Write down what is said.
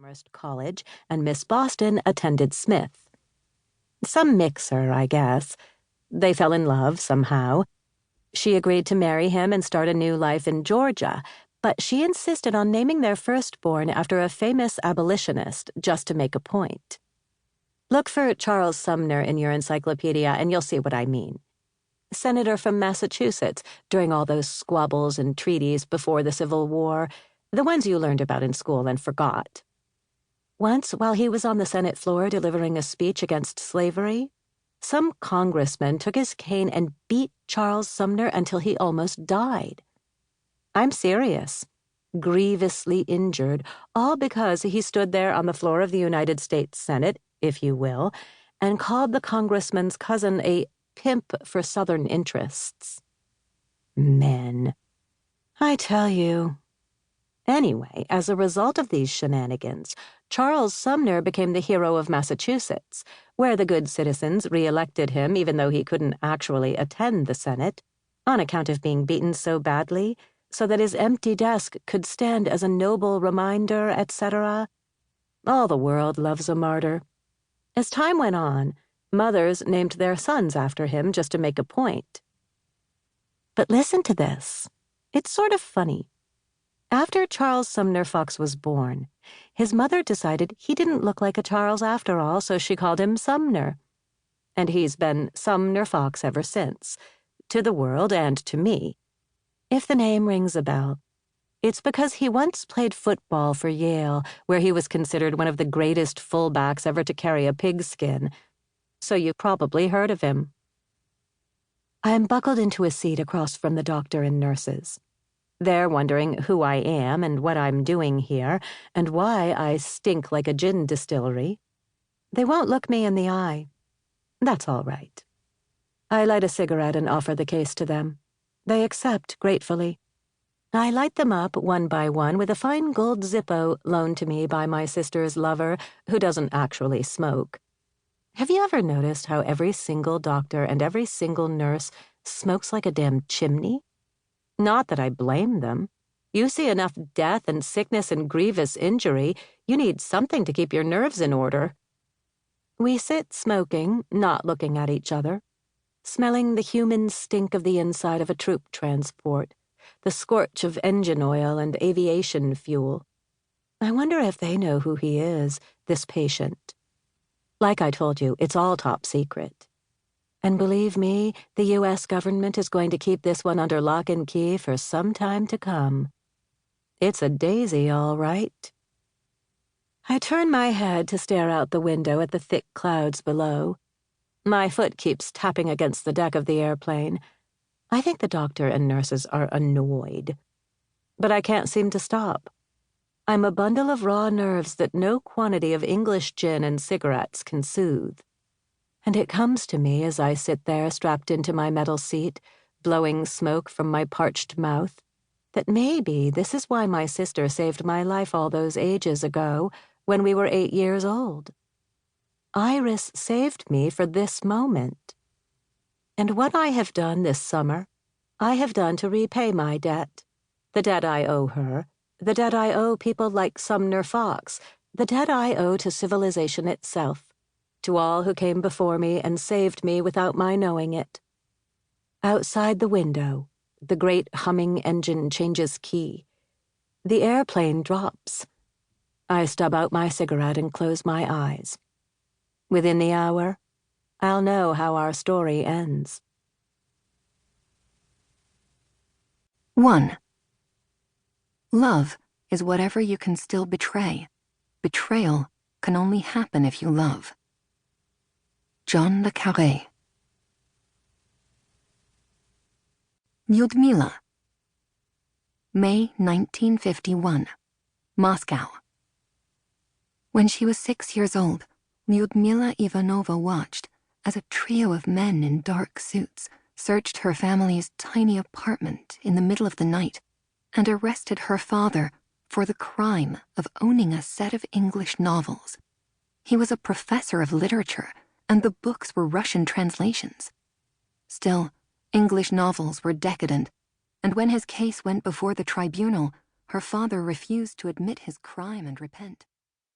Amherst College, and Miss Boston attended Smith. Some mixer, I guess. They fell in love somehow. She agreed to marry him and start a new life in Georgia, but she insisted on naming their firstborn after a famous abolitionist just to make a point. Look for Charles Sumner in your encyclopedia and you'll see what I mean. Senator from Massachusetts during all those squabbles and treaties before the Civil War, the ones you learned about in school and forgot. Once, while he was on the Senate floor delivering a speech against slavery, some congressman took his cane and beat Charles Sumner until he almost died. I'm serious. Grievously injured, all because he stood there on the floor of the United States Senate, if you will, and called the congressman's cousin a pimp for Southern interests. Men. I tell you. Anyway, as a result of these shenanigans, Charles Sumner became the hero of Massachusetts, where the good citizens re-elected him even though he couldn't actually attend the Senate, on account of being beaten so badly, so that his empty desk could stand as a noble reminder, etc. All the world loves a martyr. As time went on, mothers named their sons after him just to make a point. But listen to this. It's sort of funny. After Charles Sumner Fox was born, his mother decided he didn't look like a Charles after all, so she called him Sumner. And he's been Sumner Fox ever since, to the world and to me. If the name rings a bell, it's because he once played football for Yale, where he was considered one of the greatest fullbacks ever to carry a pigskin. So you've probably heard of him. I'm buckled into a seat across from the doctor and nurses. They're wondering who I am and what I'm doing here, and why I stink like a gin distillery. They won't look me in the eye. That's all right. I light a cigarette and offer the case to them. They accept gratefully. I light them up one by one with a fine gold Zippo loaned to me by my sister's lover, who doesn't actually smoke. Have you ever noticed how every single doctor and every single nurse smokes like a damn chimney? Not that I blame them. You see enough death and sickness and grievous injury, you need something to keep your nerves in order. We sit smoking, not looking at each other, smelling the human stink of the inside of a troop transport, the scorch of engine oil and aviation fuel. I wonder if they know who he is, this patient. Like I told you, it's all top secret. And believe me, the U.S. government is going to keep this one under lock and key for some time to come. It's a daisy, all right. I turn my head to stare out the window at the thick clouds below. My foot keeps tapping against the deck of the airplane. I think the doctor and nurses are annoyed. But I can't seem to stop. I'm a bundle of raw nerves that no quantity of English gin and cigarettes can soothe. And it comes to me as I sit there strapped into my metal seat, blowing smoke from my parched mouth, that maybe this is why my sister saved my life all those ages ago when we were 8 years old. Iris saved me for this moment. And what I have done this summer, I have done to repay my debt. The debt I owe her, the debt I owe people like Sumner Fox, the debt I owe to civilization itself. To all who came before me and saved me without my knowing it. Outside the window, the great humming engine changes key. The airplane drops. I stub out my cigarette and close my eyes. Within the hour, I'll know how our story ends. 1. Love is whatever you can still betray. Betrayal can only happen if you love. John le Carré. Lyudmila. May 1951. Moscow. When she was 6 years old, Lyudmila Ivanova watched as a trio of men in dark suits searched her family's tiny apartment in the middle of the night and arrested her father for the crime of owning a set of English novels. He was a professor of literature, and the books were Russian translations. Still, English novels were decadent, and when his case went before the tribunal, her father refused to admit his crime and repent.